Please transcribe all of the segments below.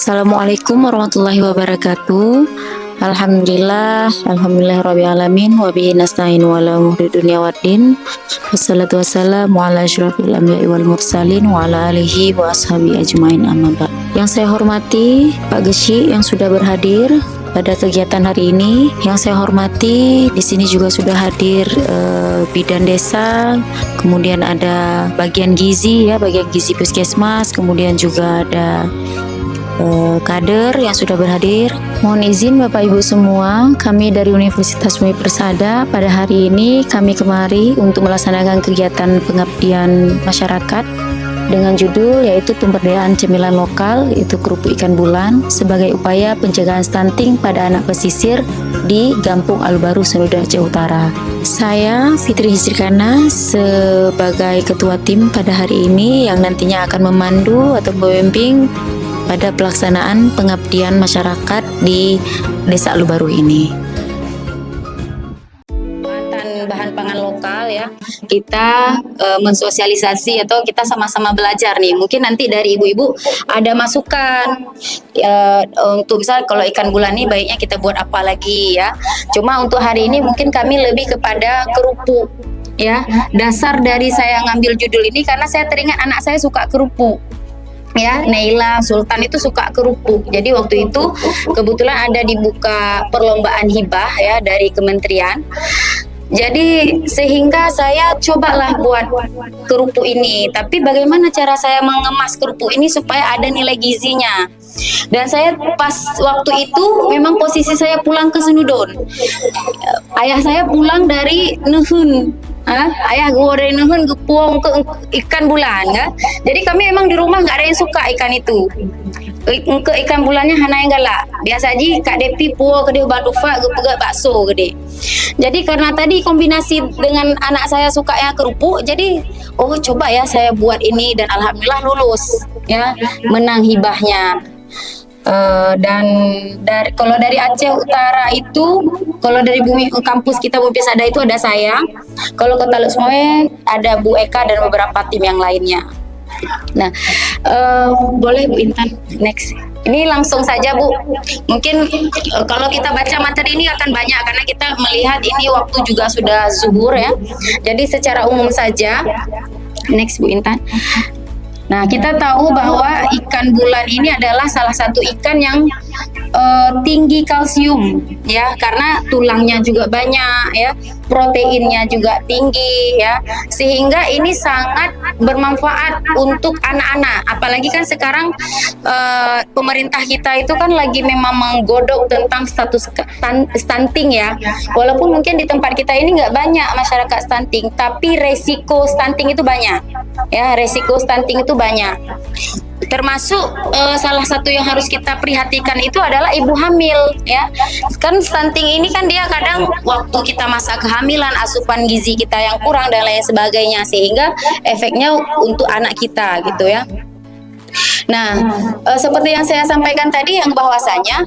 Assalamualaikum warahmatullahi wabarakatuh. Alhamdulillah rabbil alamin wa bihi nasta'in wa ala umuri dunya waddin. Wassalatu wassalamu ala asyrafil anbiya'i wal mursalin wa ala alihi wa ashabi ajmain, amma ba'd. Yang saya hormati Pak Geshi yang sudah berhadir pada kegiatan hari ini. Yang saya hormati di sini juga sudah hadir bidan desa, kemudian ada bagian gizi bagian gizi puskesmas, kemudian juga ada kader yang sudah berhadir. Mohon izin Bapak Ibu semua, kami dari Universitas Bumi Persada pada hari ini kami kemari untuk melaksanakan kegiatan pengabdian masyarakat dengan judul yaitu pemberdayaan cemilan lokal, yaitu kerupuk ikan bulan sebagai upaya pencegahan stunting pada anak pesisir di Gampung Alubaru, Senoda, Aceh Utara. Saya Fitri Hijrikana sebagai ketua tim pada hari ini yang nantinya akan memandu atau membimbing pada pelaksanaan pengabdian masyarakat di Desa Alubaru ini. Bahan pangan lokal kita mensosialisasi atau kita sama-sama belajar nih. Mungkin nanti dari ibu-ibu ada masukan untuk misal kalau ikan bulan ini baiknya kita buat apa lagi Cuma untuk hari ini mungkin kami lebih kepada kerupuk Dasar dari saya ngambil judul ini karena saya teringat anak saya suka kerupuk. Naila Sultan itu suka kerupuk. Jadi waktu itu kebetulan ada dibuka perlombaan hibah dari kementerian. Jadi sehingga saya cobalah buat kerupuk ini. Tapi bagaimana cara saya mengemas kerupuk ini supaya ada nilai gizinya. Dan saya pas waktu itu memang posisi saya pulang ke Senudon. Ayah saya pulang dari Nuhun. Ayah gue dari Nuhun puang ke ikan bulan Jadi kami memang di rumah nggak ada yang suka ikan itu. Ke ikan bulannya hana yang galak. Biasa aja Kak Depi puang ke dia badufa ke pegat bakso ke dia. Jadi karena tadi kombinasi dengan anak saya sukanya kerupuk, jadi coba saya buat ini dan alhamdulillah lulus menang hibahnya. Dan kalau dari Aceh Utara itu, kalau dari kampus kita Bumi Persada itu ada saya. Kalau ke Taluk Semoe ada Bu Eka dan beberapa tim yang lainnya. Nah, boleh Bu Intan next. Ini langsung saja Bu. Mungkin kalau kita baca materi ini akan banyak karena kita melihat ini waktu juga sudah zuhur Jadi secara umum saja. Next Bu Intan. Nah, kita tahu bahwa ikan bulan ini adalah salah satu ikan yang tinggi kalsium karena tulangnya juga banyak proteinnya juga tinggi sehingga ini sangat bermanfaat untuk anak-anak. Apalagi kan sekarang pemerintah kita itu kan lagi memang menggodok tentang status stunting walaupun mungkin di tempat kita ini nggak banyak masyarakat stunting, tapi resiko stunting itu banyak resiko stunting itu banyak. Termasuk salah satu yang harus kita perhatikan itu adalah ibu hamil Kan stunting ini kan dia kadang waktu kita masa kehamilan asupan gizi kita yang kurang dan lain sebagainya sehingga efeknya untuk anak kita gitu Nah, seperti yang saya sampaikan tadi yang bahwasanya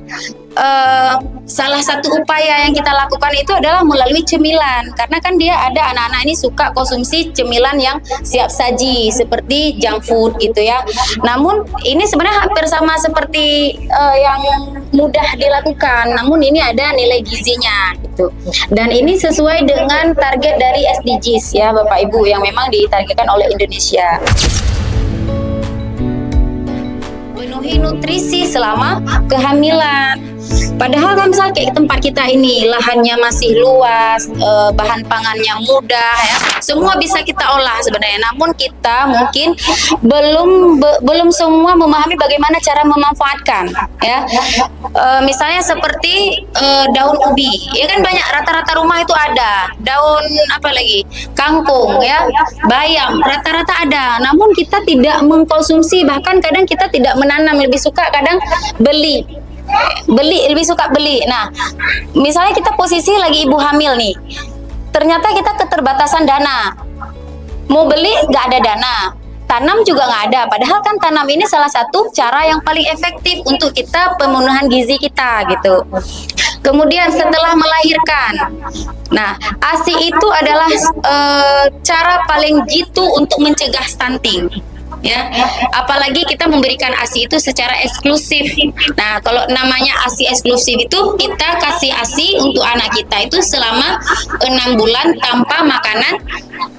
salah satu upaya yang kita lakukan itu adalah melalui cemilan karena kan dia ada anak-anak ini suka konsumsi cemilan yang siap saji seperti junk food gitu Namun ini sebenarnya hampir sama seperti yang mudah dilakukan, namun ini ada nilai gizinya gitu. Dan ini sesuai dengan target dari SDGs Bapak Ibu yang memang ditargetkan oleh Indonesia. Penuhi nutrisi selama kehamilan. Padahal kan misal kayak tempat kita ini lahannya masih luas, bahan pangannya mudah semua bisa kita olah sebenarnya. Namun kita mungkin belum semua memahami bagaimana cara memanfaatkan misalnya seperti daun ubi kan banyak, rata-rata rumah itu ada daun kangkung bayam rata-rata ada, namun kita tidak mengkonsumsi, bahkan kadang kita tidak menanam, lebih suka kadang beli lebih suka beli. Nah, misalnya kita posisi lagi ibu hamil nih, ternyata kita keterbatasan dana, mau beli nggak ada dana, tanam juga nggak ada, padahal kan tanam ini salah satu cara yang paling efektif untuk kita pemenuhan gizi kita gitu. Kemudian setelah melahirkan, nah ASI itu adalah cara paling jitu untuk mencegah stunting. ya. Apalagi kita memberikan ASI itu secara eksklusif. Nah, kalau namanya ASI eksklusif itu kita kasih ASI untuk anak kita itu selama 6 bulan tanpa makanan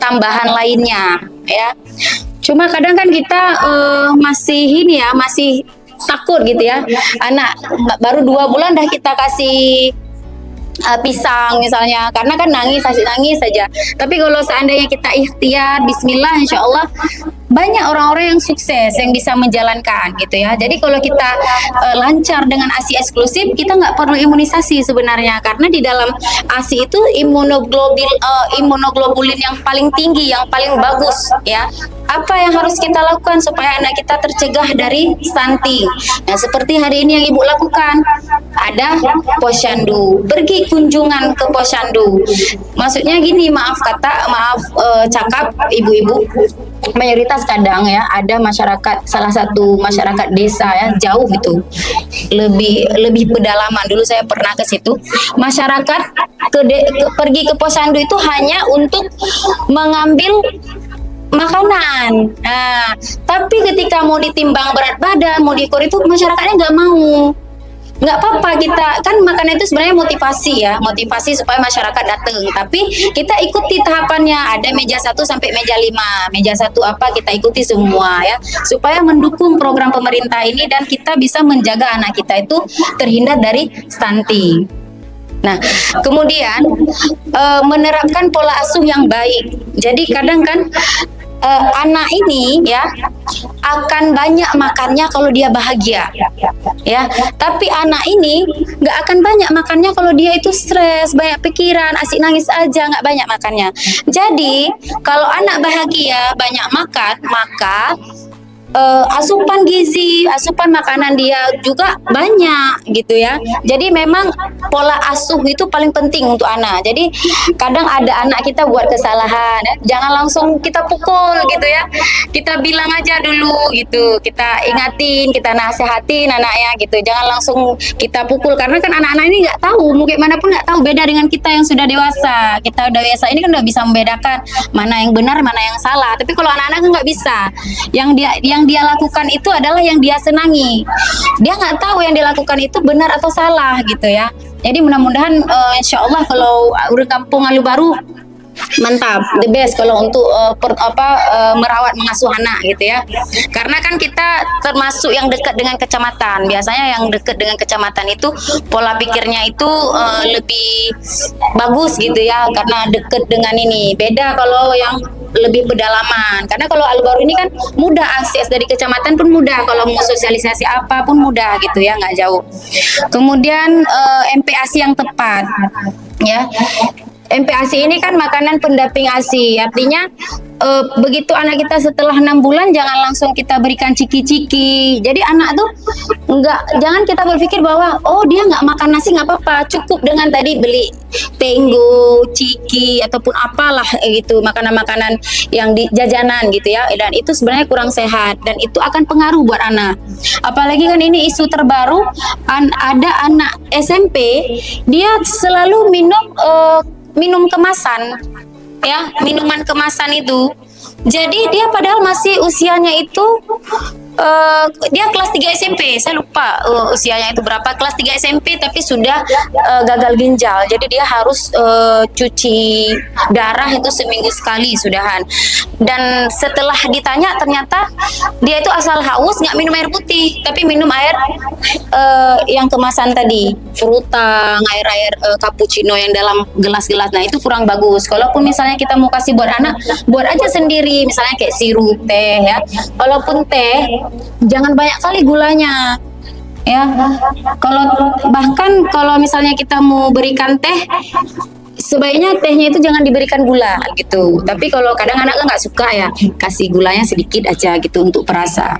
tambahan lainnya, ya. Cuma kadang kan kita masih ini ya, masih takut gitu ya. Anak baru 2 bulan dah kita kasih pisang misalnya, karena kan nangis saja. Tapi kalau seandainya kita ikhtiar Bismillah, insya Allah banyak orang-orang yang sukses yang bisa menjalankan gitu ya. Jadi kalau kita lancar dengan ASI eksklusif, kita nggak perlu imunisasi sebenarnya, karena di dalam ASI itu imunoglobulin yang paling tinggi, yang paling bagus ya. Apa yang harus kita lakukan supaya anak kita tercegah dari stunting? Nah, seperti hari ini yang Ibu lakukan, ada posyandu, pergi kunjungan ke posyandu. Maksudnya gini, cakap ibu-ibu, mayoritas kadang ya ada masyarakat, salah satu masyarakat desa ya, jauh gitu, lebih pedalaman. Dulu saya pernah ke situ, masyarakat pergi ke posyandu itu hanya untuk mengambil makanan. Nah, tapi ketika mau ditimbang berat badan, mau diukur itu masyarakatnya nggak mau. Nggak apa-apa, kita kan makanan itu sebenarnya motivasi ya, motivasi supaya masyarakat datang. Tapi kita ikuti tahapannya, ada meja 1 sampai meja 5. Meja 1 apa kita ikuti semua ya, supaya mendukung program pemerintah ini dan kita bisa menjaga anak kita itu terhindar dari stunting. Nah, kemudian menerapkan pola asuh yang baik. Jadi kadang kan anak ini ya akan banyak makannya kalau dia bahagia ya, tapi anak ini nggak akan banyak makannya kalau dia itu stres, banyak pikiran, asik nangis aja, nggak banyak makannya. Jadi kalau anak bahagia banyak makan, maka asupan gizi, asupan makanan dia juga banyak gitu ya. Jadi memang pola asuh itu paling penting untuk anak. Jadi kadang ada anak kita buat kesalahan ya, jangan langsung kita pukul gitu ya. Kita bilang aja dulu gitu, kita ingatin, kita nasihatin anaknya gitu. Jangan langsung kita pukul, karena kan anak-anak ini nggak tahu, mungkin mana pun nggak tahu, beda dengan kita yang sudah dewasa. Kita udah dewasa ini kan udah bisa membedakan mana yang benar, mana yang salah. Tapi kalau anak-anak kan nggak bisa. Yang dia lakukan itu adalah yang dia senangi. Dia nggak tahu yang dia lakukan itu benar atau salah gitu ya. Jadi mudah-mudahan insya Allah kalau urut kampung Alu Baru mantap, the best kalau untuk merawat mengasuh anak gitu ya. Karena kan kita termasuk yang dekat dengan kecamatan. Biasanya yang dekat dengan kecamatan itu pola pikirnya itu lebih bagus gitu ya, karena dekat dengan ini. Beda kalau yang lebih pedalaman. Karena kalau Alu Baru ini kan mudah akses, dari kecamatan pun mudah, kalau mau sosialisasi apa pun mudah gitu ya, nggak jauh. Kemudian MPASI yang tepat ya. MPASI ini kan makanan pendamping ASI, artinya begitu anak kita setelah 6 bulan jangan langsung kita berikan ciki-ciki. Jadi anak tuh jangan kita berpikir bahwa oh dia nggak makan nasi nggak apa-apa, cukup dengan tadi beli tenggo, ciki ataupun apalah gitu, makanan-makanan yang di jajanan gitu ya, dan itu sebenarnya kurang sehat dan itu akan pengaruh buat anak. Apalagi kan ini isu terbaru, ada anak SMP dia selalu minum kemasan ya, minuman kemasan itu. Jadi dia padahal masih usianya itu dia kelas 3 SMP, saya lupa usianya itu berapa, kelas 3 SMP tapi sudah gagal ginjal. Jadi dia harus cuci darah itu seminggu sekali sudahan. Dan setelah ditanya ternyata dia itu asal haus nggak minum air putih, tapi minum air yang kemasan tadi, frutang, air cappuccino yang dalam gelas-gelas. Nah itu kurang bagus. Kalaupun misalnya kita mau kasih buat anak, buat aja sendiri, misalnya kayak sirup teh ya. Walaupun teh jangan banyak kali gulanya ya. Kalau misalnya kita mau berikan teh, sebaiknya tehnya itu jangan diberikan gula gitu. Tapi kalau kadang anak nggak suka ya, kasih gulanya sedikit aja gitu untuk perasa.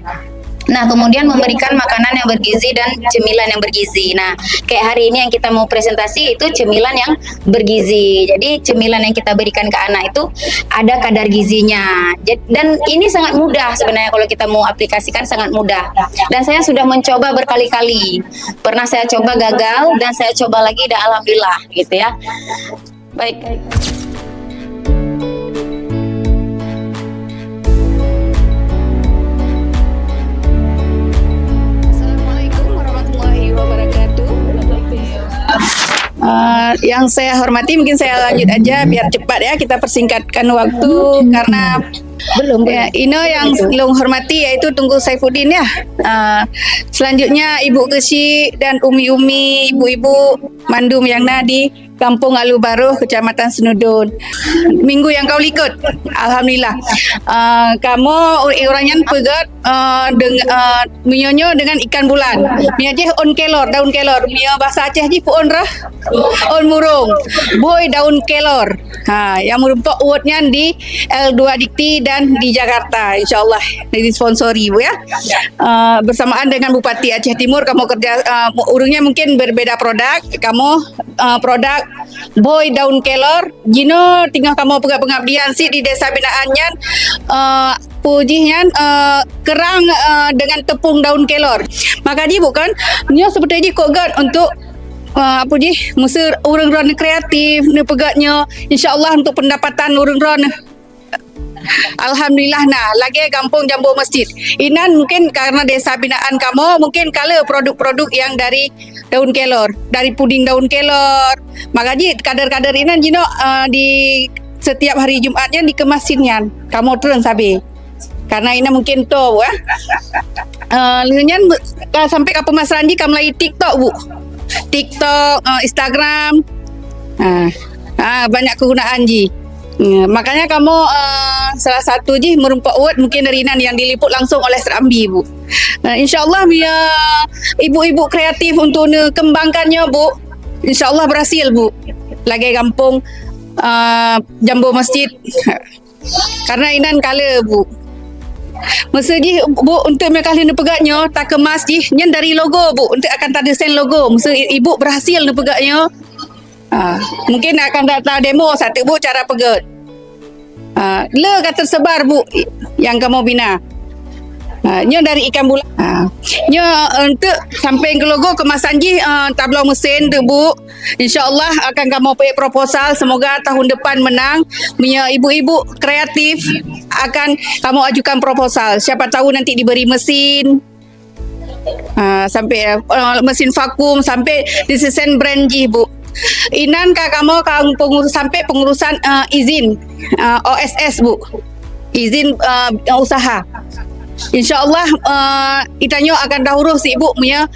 Nah, kemudian memberikan makanan yang bergizi dan cemilan yang bergizi. Nah, kayak hari ini yang kita mau presentasi itu cemilan yang bergizi. Jadi, cemilan yang kita berikan ke anak itu ada kadar gizinya. Dan ini sangat mudah sebenarnya kalau kita mau aplikasikan, sangat mudah. Dan saya sudah mencoba berkali-kali. Pernah saya coba gagal dan saya coba lagi dan alhamdulillah gitu ya. Baik. Yang saya hormati, mungkin saya lanjut aja biar cepat ya, kita persingkatkan waktu karena Belum. ya, Ino yang Long hormati yaitu Tunku Saifuddin ya. Selanjutnya Ibu Gesi dan Umi-umi, ibu-ibu Mandum yang di Kampung Alu Baru, Kecamatan Senudun. Minggu yang kau ikut, alhamdulillah. Kamu orangnya pegat minyonyo dengan ikan bulan. Mia je on kelor, daun kelor. Mia bahasa Aceh je on rah. On murung. Boy daun kelor. Yang merumpok uatnya di L2 Dikti dan di Jakarta, insyaallah disponsori Bu ya. Bersamaan dengan Bupati Aceh Timur, kamu kerja urungnya mungkin berbeda produk. Kamu produk boy daun kelor, Gino tinggal kamu pengabdian sih di desa binaannya. Pujinya kerang dengan tepung daun kelor. Maka dia bukan nyo seperti ini kogat untuk apa je musa urang ron kreatif ne pegatnya, insyaallah untuk pendapatan urang ron. Alhamdulillah nah lagi kampung Jambu Masjid. Inan mungkin karena desa binaan kamu mungkin kala produk-produk yang dari daun kelor, dari puding daun kelor. Maka ji kadar-kadar inan jino di setiap hari Jumatnya dikemasinnya. Kamu turun sabi. Karena ini mungkin to ya. Lunyan sampai ke pemasaran ji kamlai TikTok Bu. TikTok, Instagram. Banyak kegunaan ji. Makanya kamu salah satu je merumpok uat mungkin dari Inan yang diliput langsung oleh Serambi Bu. InsyaAllah ibu-ibu kreatif untuk kembangkannya Bu. InsyaAllah berhasil Bu. Lagi kampung Jambu Masjid. Karena Inan kala Bu. Masa je Bu untuk mereka ni pegatnya tak kemas je nyen dari logo Bu untuk akan tak desain logo. Masa ibu berhasil ni pegatnya. Mungkin akan datang demo satu Bu cara pegat. Le kata tersebar Bu yang kamu bina. Nyo dari ikan bulan. Nyo untuk sampai ke logo kemasan ji tablau mesin tu Bu. InsyaAllah akan kamu pakai proposal. Semoga tahun depan menang. Punya ibu-ibu kreatif akan kamu ajukan proposal. Siapa tahu nanti diberi mesin. Sampai mesin vakum sampai disesen brand ji Bu. Inan kamu sampai pengurusan izin OSS Bu, izin usaha. InsyaAllah itanyo akan dahulu si Ibu punya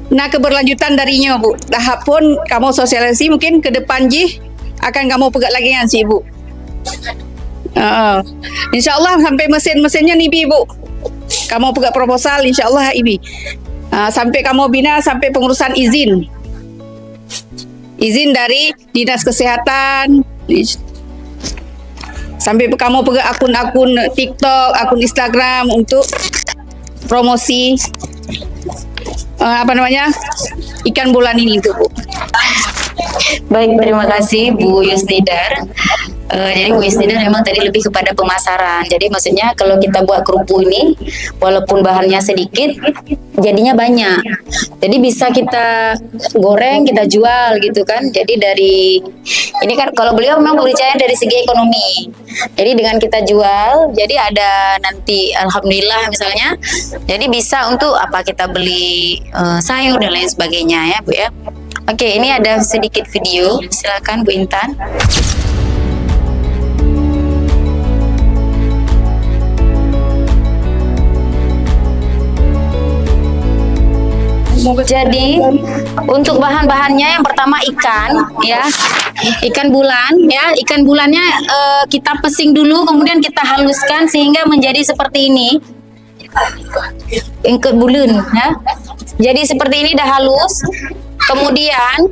keberlanjutan darinya Bu. Tahap pun kamu sosialisasi mungkin ke depan ji akan kamu pegat lagi dengan si Ibu. InsyaAllah sampai mesin-mesinnya nih Bu. Kamu pegat proposal InsyaAllah Ibi. Sampai kamu bina sampai pengurusan izin. Izin dari Dinas Kesehatan. Sampai kamu pegang akun-akun TikTok, akun Instagram untuk promosi ikan bulan ini itu Bu. Baik, terima kasih Bu Yusnidar. Jadi Bu Yusnidar memang tadi lebih kepada pemasaran. Jadi maksudnya kalau kita buat kerupuk ini, walaupun bahannya sedikit, jadinya banyak. Jadi bisa kita goreng, kita jual gitu kan. Jadi dari ini kan kalau beliau memang berbicara dari segi ekonomi. Jadi dengan kita jual, jadi ada nanti alhamdulillah misalnya, jadi bisa untuk apa kita beli sayur dan lain sebagainya ya Bu ya. Oke, ini ada sedikit video. Silakan Bu Intan. Jadi untuk bahan-bahannya yang pertama ikan ya, ikan bulan ya, ikan bulannya kita pesing dulu, kemudian kita haluskan sehingga menjadi seperti ini, ingkut bulan ya. Jadi seperti ini dah halus, kemudian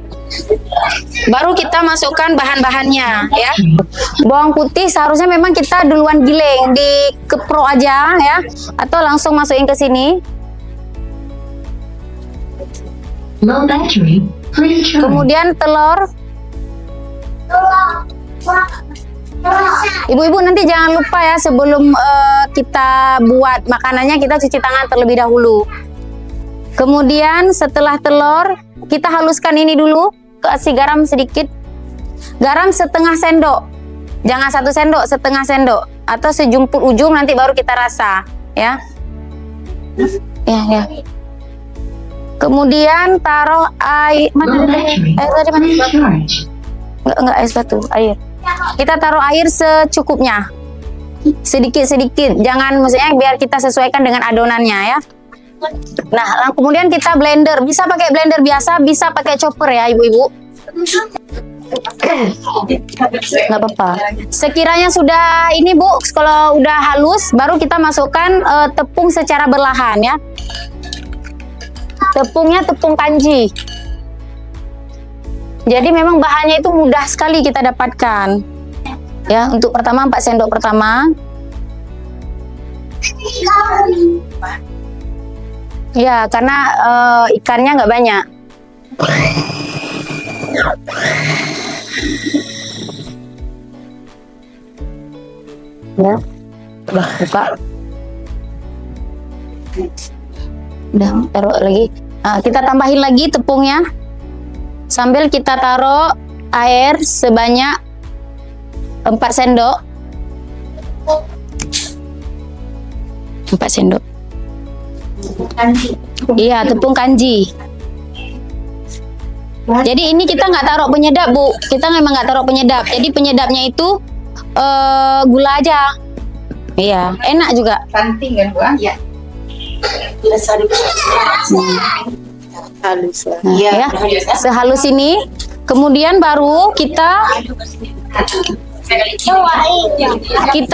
baru kita masukkan bahan-bahannya ya. Bawang putih seharusnya memang kita duluan giling, dikepro aja ya, atau langsung masukin ke sini. Low battery, please charge. Kemudian telur. Ibu-ibu nanti jangan lupa ya sebelum kita buat makanannya kita cuci tangan terlebih dahulu. Kemudian setelah telur kita haluskan ini dulu, kasih garam sedikit. Garam setengah sendok. Jangan 1 sendok, setengah sendok atau sejumput ujung nanti baru kita rasa ya. Ya. Kemudian taruh air mana? Low battery. Air tadi mana? Please charge. Enggak es batu, air. Kita taruh air secukupnya. Sedikit-sedikit, jangan maksudnya biar kita sesuaikan dengan adonannya ya. Nah, kemudian kita blender. Bisa pakai blender biasa, bisa pakai chopper ya, ibu-ibu. Nggak apa-apa. Sekiranya sudah ini Bu, kalau udah halus, baru kita masukkan tepung secara berlahan ya. Tepungnya tepung kanji. Jadi memang bahannya itu mudah sekali kita dapatkan. Ya, untuk pertama 4 sendok pertama. Ya, karena ikannya nggak banyak. Ya, udah buka. Udah taruh lagi. Kita tambahin lagi tepungnya. Sambil kita taruh air sebanyak 4 sendok. 4 sendok. Iya, tepung kanji. Jadi ini kita nggak taruh penyedap Bu. Kita memang nggak taruh penyedap. Jadi penyedapnya itu gula aja. Iya, enak juga. Santing kan Bu? Iya. Halus lah. Nah, ya, sehalus ini. Kemudian baru kita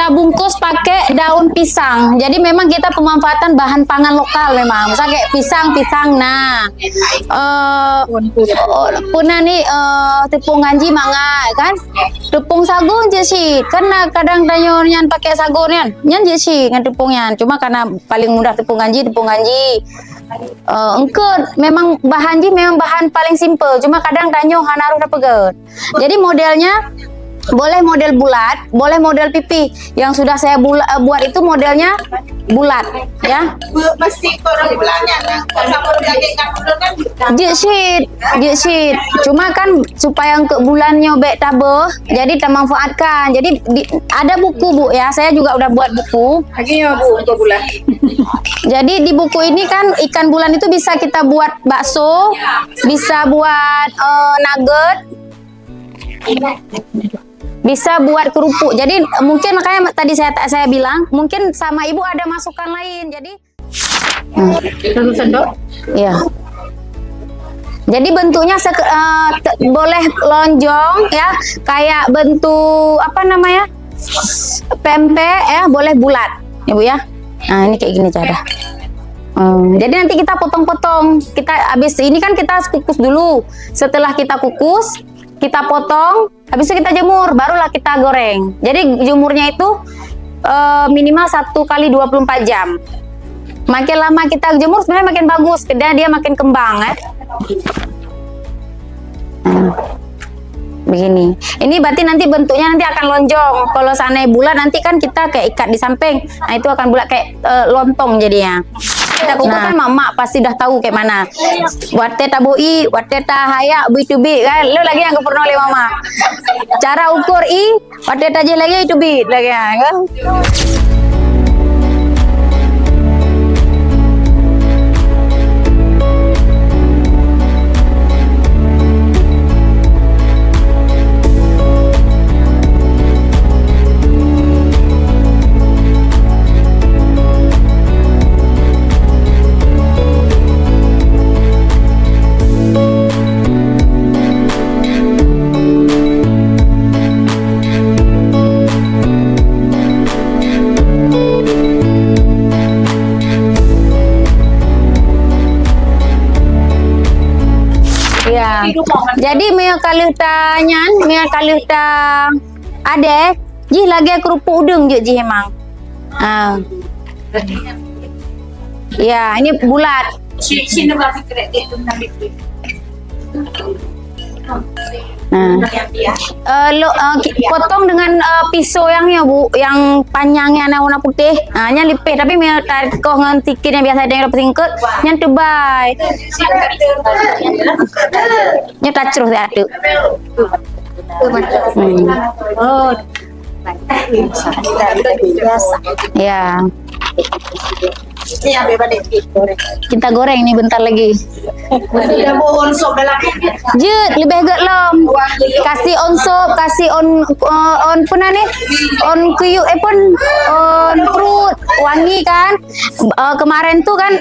bungkus pakai daun pisang. Jadi memang kita pemanfaatan bahan pangan lokal memang. Misalnya kayak pisang. Nah, punah nih tepung kanji manga kan. Tepung sagu je sih. Karena kadang danyon pakai sagu nyan je sih dengan tepungnya. Cuma karena paling mudah tepung kanji. Engke memang bahan paling simple. Cuma kadang danyo hanaruh dapeget. Jadi modelnya boleh model bulat, boleh model pipi. Yang sudah saya buat itu modelnya bulat, ya. Mesti korang belanya nah. Sama daging kan Jeksit. Cuma kan supaya ke bulannya bek tabeh, jadi kita manfaatkan. Jadi ada buku Bu ya, saya juga udah buat buku. lagi ya Bu untuk bulan. Jadi di buku ini kan ikan bulan itu bisa kita buat bakso, bisa buat nugget, bisa buat kerupuk. Jadi mungkin makanya tadi saya bilang mungkin sama ibu ada masukan lain. Jadi Satu sendok. ya. Jadi bentuknya boleh lonjong ya, kayak bentuk apa namanya? Pempek ya, boleh bulat. Ibu ya. Nah, ini kayak gini cara. Jadi nanti kita potong-potong. Kita habis ini kan kita kukus dulu. Setelah kita kukus, kita potong, habis itu kita jemur, barulah kita goreng. Jadi jemurnya itu minimal 1 kali 24 jam. Makin lama kita jemur sebenarnya makin bagus, karena dia makin kembang ya. Begini. Ini berarti nanti bentuknya nanti akan lonjong. Kalau seandainya bulat nanti kan kita kayak ikat di samping. Nah, itu akan bulat kayak lontong jadinya. Kita kukus kan mama pasti dah tahu kayak mana. Wate tabui, wate tahaya, B2B kan. Lo lagi yang kepurno oleh mama. Cara ukur wate taje lagi itu bit lagi kan. Ya. Jadi mia kali ada ji lagi kerupuk udang je ji emang. Ya, ini bulat. Potong dengan pisau yang ya Bu, yang panjangnya warna putih. Nya lipih tapi mia tarik kau dengan tikin yang biasa dengan singkat, yang tebal. Nya kacruh dia tu. Ya. Kita goreng nih bentar lagi. Jut, lebih agak lom. Kasih on sop, kasih on puna nih, on kuyuk pun on fruit wangi kan. Kemarin tuh kan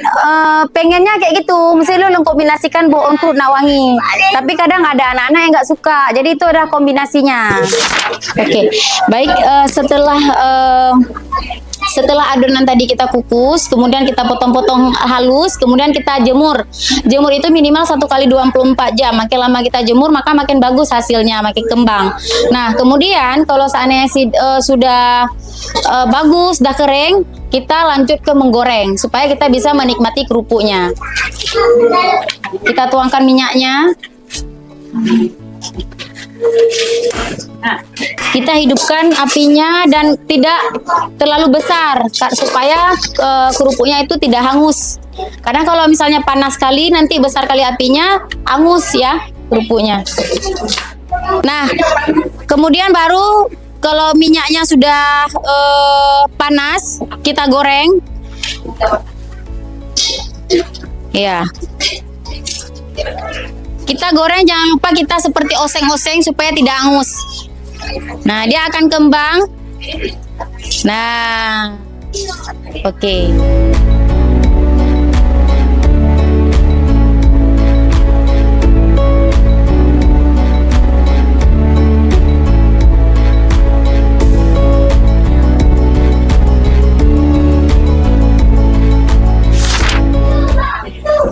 pengennya kayak gitu, mesti lu kombinasikan bu on fruit nak wangi. Tapi kadang ada anak-anak yang nggak suka, jadi itu adalah kombinasinya. Oke, baik setelah adonan tadi kita kukus, kemudian kita potong-potong halus, kemudian kita jemur. Jemur itu minimal 1 kali 24 jam. Makin lama kita jemur, maka makin bagus hasilnya, makin kembang. Nah, kemudian kalau seandainya sudah bagus, sudah kering, kita lanjut ke menggoreng supaya kita bisa menikmati kerupuknya. Kita tuangkan minyaknya. Kita hidupkan apinya dan tidak terlalu besar supaya kerupuknya itu tidak hangus. Karena kalau misalnya panas sekali, nanti besar kali apinya, hangus ya kerupuknya. Nah, kemudian baru kalau minyaknya sudah panas, kita goreng. Ya. Kita goreng, jangan lupa kita seperti oseng-oseng supaya tidak hangus. Nah, dia akan kembang. Nah, oke.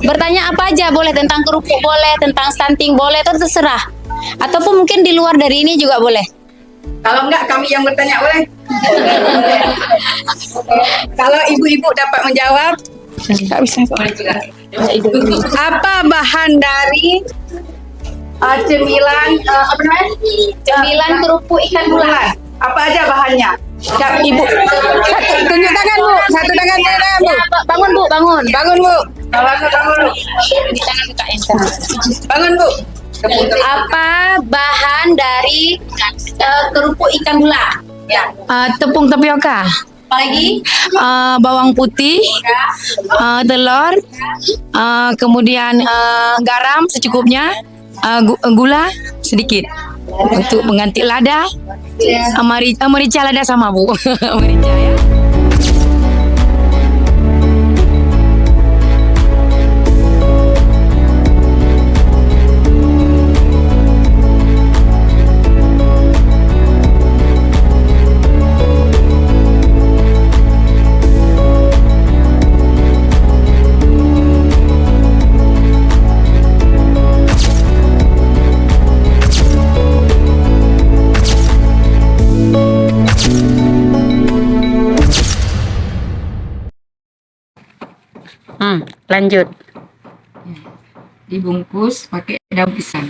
Bertanya apa aja boleh, tentang kerupuk boleh, tentang stunting boleh, itu terserah. Ataupun mungkin di luar dari ini juga boleh. Kalau enggak, kami yang bertanya boleh. Kalau ibu-ibu dapat menjawab, nggak bisa. Apa bahan dari cemilan Cemilan kerupuk ikan gula. Apa aja bahannya? Ibu, tunjuk tangan bu, satu tangan bu. Bangun bu, bangun. Bangun bu. Bangun bu. Apa bahan dari kerupuk ikan gula? Ya. Tepung tapioka, Apalagi? bawang putih, telur, kemudian garam secukupnya, gula sedikit untuk mengganti lada, merica lada sama bu, merica ya. Lanjut. Dibungkus pakai daun pisang.